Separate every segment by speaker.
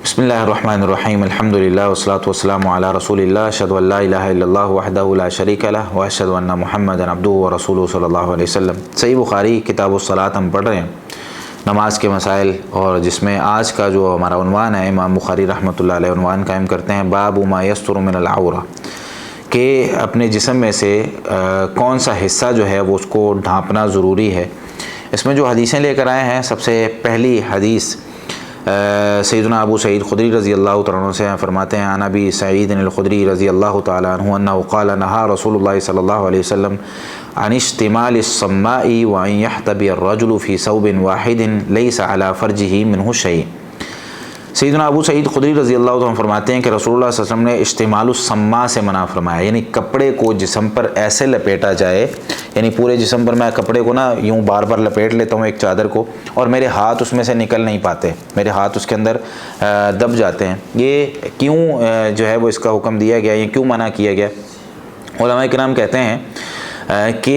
Speaker 1: بسم اللہ الرحمن الرحیم الحمدللہ والصلاة والسلام علی رسول اللہ اشہد ان لا الہ الا اللہ وحدہ لا شریک لہ واشہد ان محمدا عبدہ ورسولہ صلی اللہ علیہ وسلم۔ صحیح بخاری کتاب الصلاۃ ہم پڑھ رہے ہیں، نماز کے مسائل، اور جس میں آج کا جو ہمارا عنوان ہے امام بخاری رحمۃ اللہ علیہ عنوان قائم کرتے ہیں باب ما یستر من العورہ، کہ اپنے جسم میں سے کون سا حصہ جو ہے وہ اس کو ڈھانپنا ضروری ہے۔ اس میں جو حدیثیں لے کر آئے ہیں، سب سے پہلی حدیث سیدنا ابو سعید خدری رضی اللہ تعالیٰ عنہ سے فرماتے ہیں عن ابی سعید الخدری رضی اللہ تعالیٰ عنہ انہ قال نہا رسول اللہ صلی اللہ علیہ وسلم عن اشتمال الصماء وان يحتبي الرجل في ثوب واحد ليس على فرجه منه شيء۔ سیدنا ابو سعید خدری رضی اللہ عنہ فرماتے ہیں کہ رسول اللہ صلی اللہ علیہ وسلم نے اشتمال الصماء سے منع فرمایا، یعنی کپڑے کو جسم پر ایسے لپیٹا جائے، یعنی پورے جسم پر میں کپڑے کو نا یوں بار بار لپیٹ لیتا ہوں ایک چادر کو، اور میرے ہاتھ اس میں سے نکل نہیں پاتے، میرے ہاتھ اس کے اندر دب جاتے ہیں۔ یہ کیوں جو ہے وہ اس کا حکم دیا گیا، یہ کیوں منع کیا گیا؟ علماء کرام کہتے ہیں کہ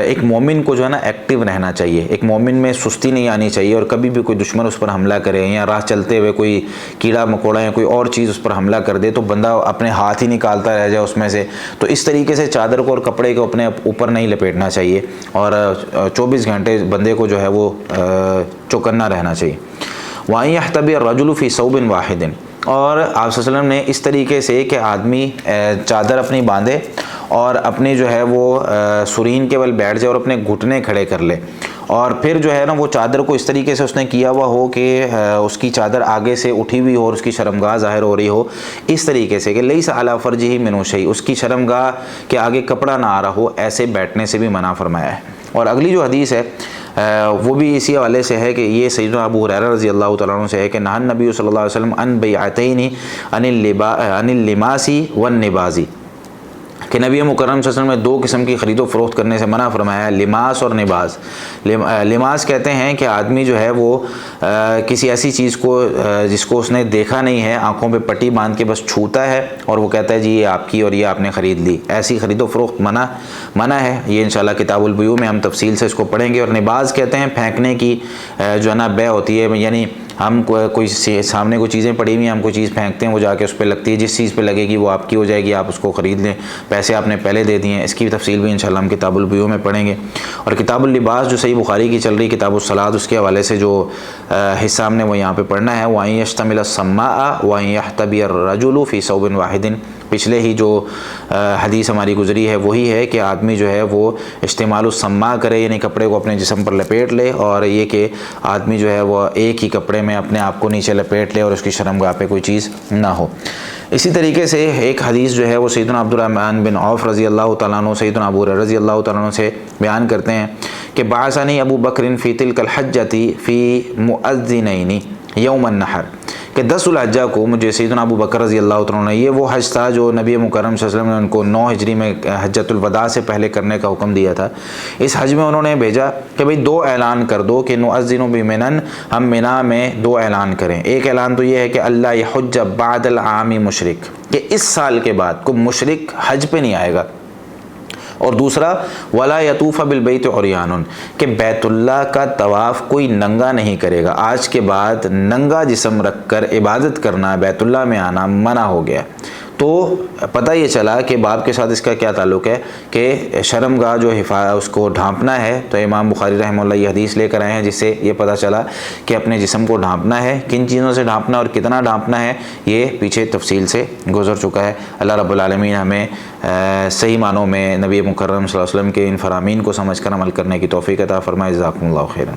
Speaker 1: ایک مومن کو جو ہے نا ایکٹیو رہنا چاہیے، ایک مومن میں سستی نہیں آنی چاہیے، اور کبھی بھی کوئی دشمن اس پر حملہ کرے یا راہ چلتے ہوئے کوئی کیڑا مکوڑا یا کوئی اور چیز اس پر حملہ کر دے تو بندہ اپنے ہاتھ ہی نکالتا رہ جائے اس میں سے، تو اس طریقے سے چادر کو اور کپڑے کو اپنے اوپر نہیں لپیٹنا چاہیے، اور 24 گھنٹے بندے کو جو ہے وہ چوکنا رہنا چاہیے۔ وَأَن يَحْتَبِيَ الرَّجُلُ فِي ثَوْبٍ وَاحِدٍ، اور آپ صلی اللہ علیہ وسلم نے اس طریقے سے کہ آدمی چادر اپنی باندھے اور اپنے جو ہے وہ سرین کے بل بیٹھ جائے اور اپنے گھٹنے کھڑے کر لے، اور پھر جو ہے نا وہ چادر کو اس طریقے سے اس نے کیا ہوا ہو کہ اس کی چادر آگے سے اٹھی ہوئی ہو اور اس کی شرمگاہ ظاہر ہو رہی ہو، اس طریقے سے کہ لیس علی فرجہ منہ شیء، اس کی شرمگاہ کے آگے کپڑا نہ آ رہا ہو، ایسے بیٹھنے سے بھی منع فرمایا ہے۔ اور اگلی جو حدیث ہے وہ بھی اسی حوالے سے ہے کہ یہ سیدنا ابو ہریرہ رضی اللہ تعالیٰ عنہ سے ہے کہ نہى النبی صلی اللہ علیہ وسلم عن بیعتین عن اللماس والنباز، کہ نبی مکرم صلی اللہ علیہ وسلم نے دو قسم کی خرید و فروخت کرنے سے منع فرمایا ہے، لماس اور نباز۔ لماس کہتے ہیں کہ آدمی جو ہے وہ کسی ایسی چیز کو جس کو اس نے دیکھا نہیں ہے، آنکھوں پہ پٹی باندھ کے بس چھوتا ہے اور وہ کہتا ہے جی یہ آپ کی اور یہ آپ نے خرید لی، ایسی خرید و فروخت منع ہے۔ یہ انشاءاللہ کتاب البیوع میں ہم تفصیل سے اس کو پڑھیں گے۔ اور نباز کہتے ہیں پھینکنے کی جو ہے نا بیع ہوتی ہے، یعنی ہم کوئی سامنے کوئی چیزیں پڑی ہوئی ہیں، ہم کوئی چیز پھینکتے ہیں، وہ جا کے اس پہ لگتی ہے، جس چیز پہ لگے گی وہ آپ کی ہو جائے گی، آپ اس کو خرید لیں، پیسے آپ نے پہلے دے دیے ہیں۔ اس کی تفصیل بھی انشاءاللہ ہم کتاب البیوع میں پڑھیں گے۔ اور کتاب اللباس جو صحیح بخاری کی چل رہی کتاب الصلاۃ، اس کے حوالے سے جو حصہ ہم نے وہ یہاں پہ پڑھنا ہے، وَأَن يَشْتَمِلَ الصَّمَّاءَ وَأَن يَحْتَبِيَ الرَّجُلُ فِي ثَوْبٍ وَاحِدٍ۔ پچھلے ہی جو حدیث ہماری گزری ہے وہی ہے کہ آدمی جو ہے وہ استعمال الصماء کرے، یعنی کپڑے کو اپنے جسم پر لپیٹ لے، اور یہ کہ آدمی جو ہے وہ ایک ہی کپڑے میں اپنے آپ کو نیچے لپیٹ لے اور اس کی شرمگاہ پہ کوئی چیز نہ ہو۔ اسی طریقے سے ایک حدیث جو ہے وہ سیدنا عبد الرحمن بن عوف رضی اللہ تعالیٰ عنہ سیدنا ابو ہریرہ رضی اللہ تعالیٰ عنہ سے بیان کرتے ہیں کہ بعثنی ابو بکر فی تلک الحجۃ فی مؤذنین یوم النحر، کہ 10 ذوالحجہ کو مجھے سیدنا ابو بکر رضی اللہ تعالیٰ عنہ، یہ وہ حج تھا جو نبی مکرم صلی اللہ علیہ وسلم نے ان کو 9 ہجری میں حجۃ الوداع سے پہلے کرنے کا حکم دیا تھا۔ اس حج میں انہوں نے بھیجا کہ بھئی 2 اعلان کر دو کہ نؤذن بمنن، ہم منا میں 2 اعلان کریں۔ ایک اعلان تو یہ ہے کہ اللہ یحج بعد العام مشرک، کہ اس سال کے بعد کوئی مشرک حج پہ نہیں آئے گا، اور دوسرا ولا یطوف بالبیت عریان، کہ بیت اللہ کا طواف کوئی ننگا نہیں کرے گا، آج کے بعد ننگا جسم رکھ کر عبادت کرنا، بیت اللہ میں آنا منع ہو گیا۔ تو پتہ یہ چلا کہ باب کے ساتھ اس کا کیا تعلق ہے کہ شرمگاہ جو اس کو ڈھانپنا ہے، تو امام بخاری رحمہ اللہ یہ حدیث لے کر آئے ہیں جس سے یہ پتہ چلا کہ اپنے جسم کو ڈھانپنا ہے، کن چیزوں سے ڈھانپنا اور کتنا ڈھانپنا ہے، یہ پیچھے تفصیل سے گزر چکا ہے۔ اللہ رب العالمین ہمیں صحیح معنوں میں نبی مکرم صلی اللہ علیہ وسلم کے ان فرامین کو سمجھ کر عمل کرنے کی توفیق عطا فرمائے۔ جزاکم اللہ خیرا۔